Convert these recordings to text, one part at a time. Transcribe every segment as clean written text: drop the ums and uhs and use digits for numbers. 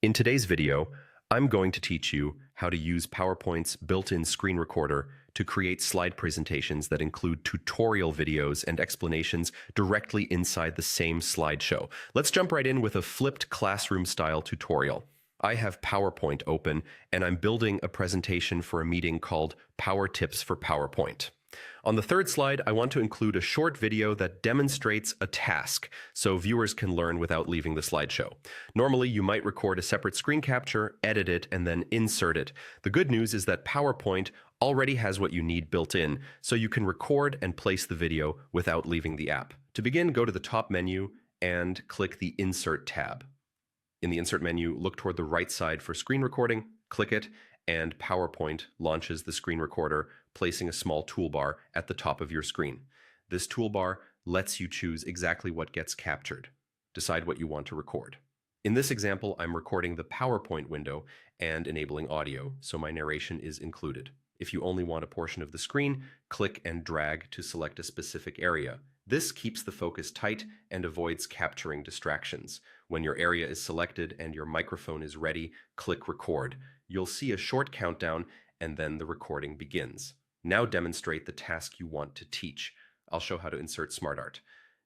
In today's video, I'm going to teach you how to use PowerPoint's built-in screen recorder to create slide presentations that include tutorial videos and explanations directly inside the same slideshow. Let's jump right in with a flipped classroom-style tutorial. I have PowerPoint open, and I'm building a presentation for a meeting called Power Tips for PowerPoint. On the third slide, I want to include a short video that demonstrates a task so viewers can learn without leaving the slideshow. Normally, you might record a separate screen capture, edit it, and then insert it. The good news is that PowerPoint already has what you need built in, so you can record and place the video without leaving the app. To begin, go to the top menu and click the Insert tab. In the Insert menu, look toward the right side for screen recording, click it, and PowerPoint launches the screen recorder, placing a small toolbar at the top of your screen. This toolbar lets you choose exactly what gets captured. Decide what you want to record. In this example, I'm recording the PowerPoint window and enabling audio, so my narration is included. If you only want a portion of the screen, click and drag to select a specific area. This keeps the focus tight and avoids capturing distractions. When your area is selected and your microphone is ready, click record. You'll see a short countdown and then the recording begins. Now demonstrate the task you want to teach. I'll show how to insert SmartArt.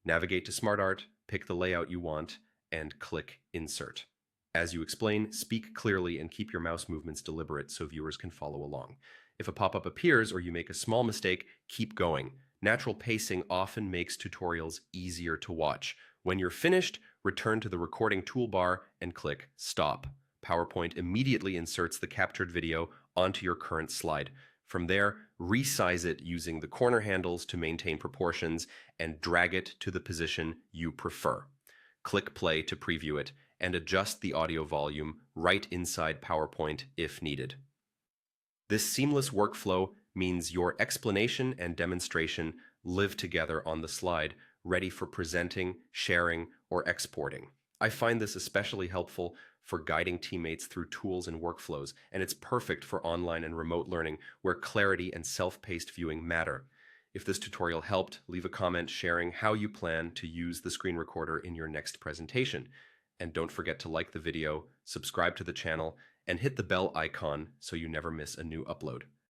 Navigate to SmartArt, pick the layout you want, and click Insert. As you explain, speak clearly and keep your mouse movements deliberate so viewers can follow along. If a pop-up appears or you make a small mistake, keep going. Natural pacing often makes tutorials easier to watch. When you're finished, return to the recording toolbar and click Stop. PowerPoint immediately inserts the captured video onto your current slide. From there, resize it using the corner handles to maintain proportions and drag it to the position you prefer. Click play to preview it and adjust the audio volume right inside PowerPoint if needed. This seamless workflow means your explanation and demonstration live together on the slide, ready for presenting, sharing, or exporting. I find this especially helpful for guiding teammates through tools and workflows, and it's perfect for online and remote learning where clarity and self-paced viewing matter. If this tutorial helped, leave a comment sharing how you plan to use the screen recorder in your next presentation. And don't forget to like the video, subscribe to the channel, and hit the bell icon so you never miss a new upload.